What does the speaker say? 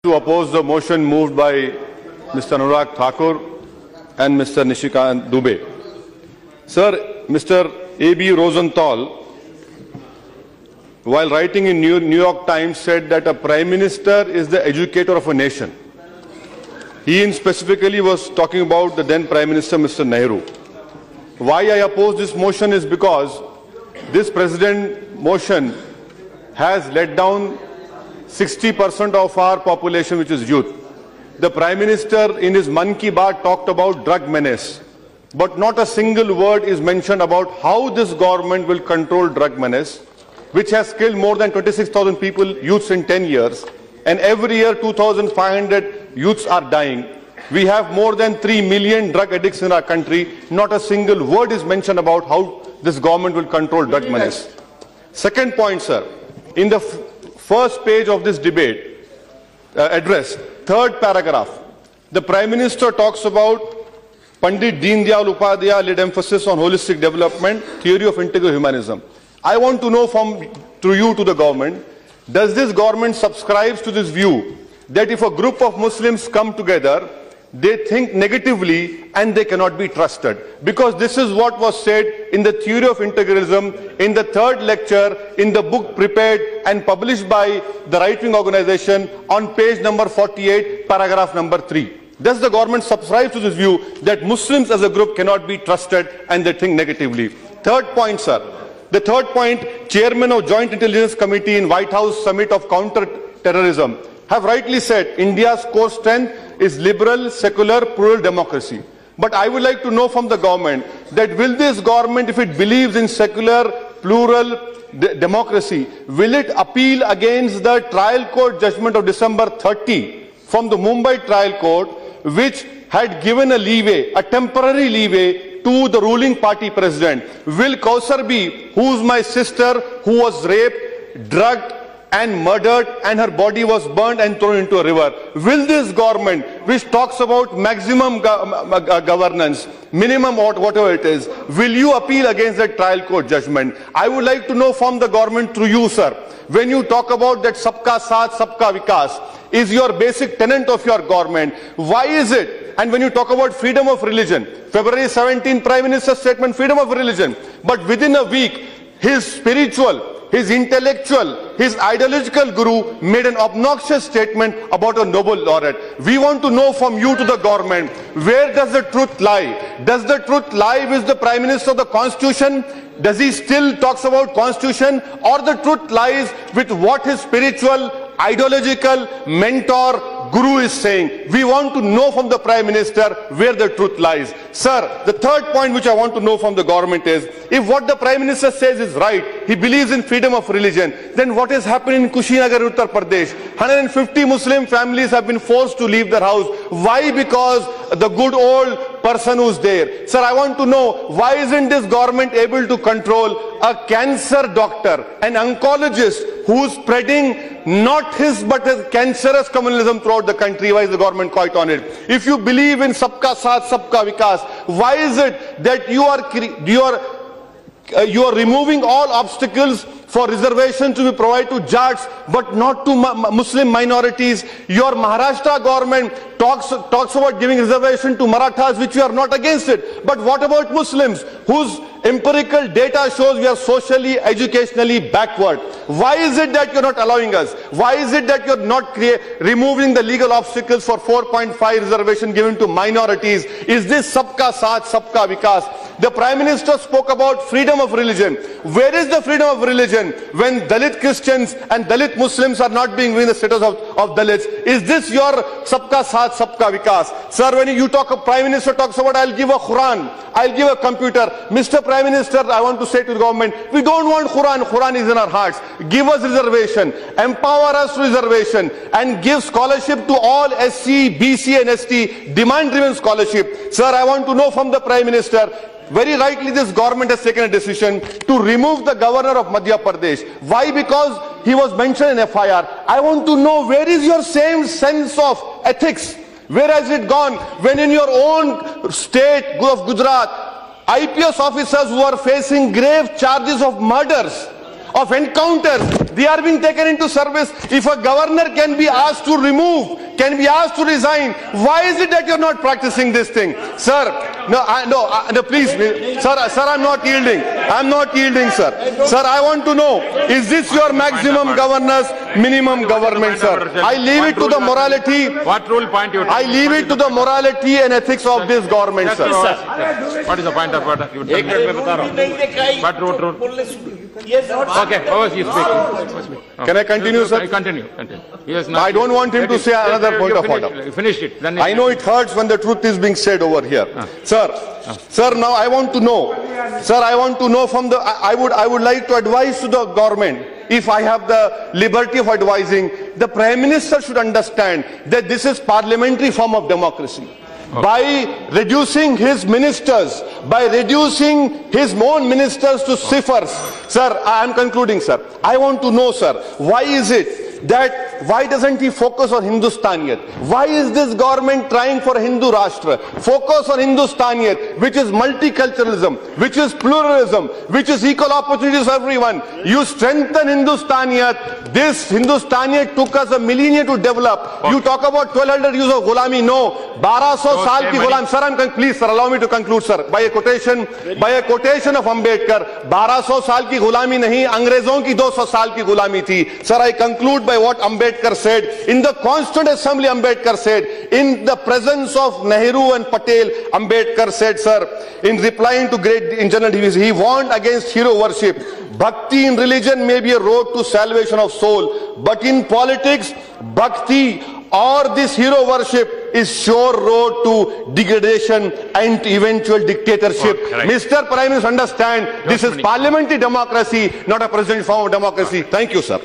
To oppose the motion moved by Mr. Anurag Thakur and Mr. Nishikant Dubey. Sir, Mr. A.B. Rosenthal, while writing in New York Times, said that a Prime Minister is the educator of a nation. He specifically was talking about the then Prime Minister, Mr. Nehru. Why I oppose this motion is because this President motion has let down 60% of our population, which is youth. The Prime Minister in his Mann Ki Baat talked about drug menace, but not a single word is mentioned about how this government will control drug menace, which has killed more than 26,000 people, youths, in 10 years, and every year 2,500 youths are dying. We have more than 3 million drug addicts in our country. Not a single word is mentioned about how this government will control drug menace. Second point, sir, in the first page of this debate address, third paragraph, the Prime Minister talks about Pandit Deen Dayal Upadhyaya laid emphasis on holistic development, theory of integral humanism. I want to know through you to the government, does this government subscribe to this view that if a group of Muslims come together, they think negatively and they cannot be trusted? Because this is what was said in the theory of integralism in the third lecture in the book prepared and published by the right-wing organization on page number 48, paragraph number 3. Does the government subscribe to this view that Muslims as a group cannot be trusted and they think negatively? Third point, sir. The third point, Chairman of Joint Intelligence Committee in White House Summit of Counter-Terrorism have rightly said India's core strength is liberal, secular, plural democracy. But I would like to know from the government that will this government, if it believes in secular, plural democracy, will it appeal against the trial court judgment of December 30 from the Mumbai trial court, which had given a leeway, a temporary leeway to the ruling party president? Will Kausar B, who's my sister, who was raped, drugged, and murdered, and her body was burned and thrown into a river, will this government, which talks about maximum governance, minimum whatever it is, will you appeal against that trial court judgment? I would like to know from the government through you, sir, when you talk about that Sabka Saath, Sabka Vikas is your basic tenet of your government, why is it? And when you talk about freedom of religion, February 17 Prime Minister's statement, freedom of religion, but within a week, his spiritual, his intellectual, his ideological guru made an obnoxious statement about a Nobel laureate. We want to know from you to the government, where does the truth lie? Does the truth lie with the Prime Minister of the Constitution? Does he still talks about Constitution? Or the truth lies with what his spiritual, ideological mentor, guru is saying? We want to know from the Prime Minister where the truth lies. Sir, the third point which I want to know from the government is, if what the Prime Minister says is right, he believes in freedom of religion, then what is happening in Kushinagar, Uttar Pradesh? 150 Muslim families have been forced to leave their house. Why? Because the good old person who's there. Sir, I want to know, why isn't this government able to control a cancer doctor, an oncologist who's spreading not his but his cancerous communalism throughout the country? Why is the government quiet on it? If you believe in Sabka Saath, Sabka Vikas, why is it that you are removing all obstacles for reservation to be provided to Jats but not to Muslim minorities? Your Maharashtra government talks about giving reservation to Marathas, which we are not against it. But what about Muslims whose empirical data shows we are socially, educationally backward? Why is it that you're not allowing us? Why is it that you're not removing the legal obstacles for 4.5 reservation given to minorities? Is this Sabka Saath, Sabka Vikas? The Prime Minister spoke about freedom of religion. Where is the freedom of religion when Dalit Christians and Dalit Muslims are not being given the status of Dalits? Is this your Sabka Saath, Sabka Vikas? Sir, when you talk, Prime Minister talks about, I'll give a Quran, I'll give a computer. Mr. Prime Minister, I want to say to the government, we don't want Quran. Quran is in our hearts. Give us reservation, empower us to reservation, and give scholarship to all SC, BC and ST, demand-driven scholarship. Sir, I want to know from the Prime Minister, very rightly this government has taken a decision to remove the governor of Madhya Pradesh. Why? Because he was mentioned in FIR. I want to know, where is your same sense of ethics? Where has it gone when in your own state of Gujarat, IPS officers who are facing grave charges of murders of encounters. They are being taken into service. If a governor can be asked to remove, can be asked to resign, why is it that you're not practicing this thing? Sir, no, please, sir, I'm not yielding. I'm not yielding, sir. Sir, I want to know, is this your maximum governance, minimum government, sir? I leave it to the morality. What rule point you take? I leave it to the morality and ethics of this government, sir. What is the point of order? What rule? Okay, owaisi speaking. Can I continue, sir? Continue. I don't want him to say another point of order. Finish it. Then I know it hurts when the truth is being said over here. Sir, now I want to know. Sir, I want to know from the, I would like to advise to the government, if I have the liberty of advising, the Prime Minister should understand that this is parliamentary form of democracy. Okay. By reducing his ministers, by reducing his own ministers to ciphers. Sir, I am concluding, sir. I want to know, sir, why is it that, why doesn't he focus on Hindustaniyat? Why is this government trying for Hindu Rashtra? Focus on Hindustaniyat, which is multiculturalism, which is pluralism, which is equal opportunities for everyone. You strengthen Hindustaniyat. This Hindustaniyat took us a millennia to develop. Okay. You talk about 1200 years of Gulami. No. 1200 saal ki Gulami. Sir, please, sir, allow me to conclude, sir. By a quotation of Ambedkar, 1200 saal ki Gulami nahi, Angrezon ki 200 saal ki Gulami thi. Sir, I conclude by what Ambedkar said. In the Constituent Assembly, Ambedkar said, in the presence of Nehru and Patel, Ambedkar said, sir, in replying to great General Division, he warned against hero worship. Bhakti in religion may be a road to salvation of soul, but in politics, bhakti or this hero worship is sure road to degradation and eventual dictatorship. Right. Mr. Prime Minister, understand, this is parliamentary democracy, not a presidential form of democracy. Thank you, sir.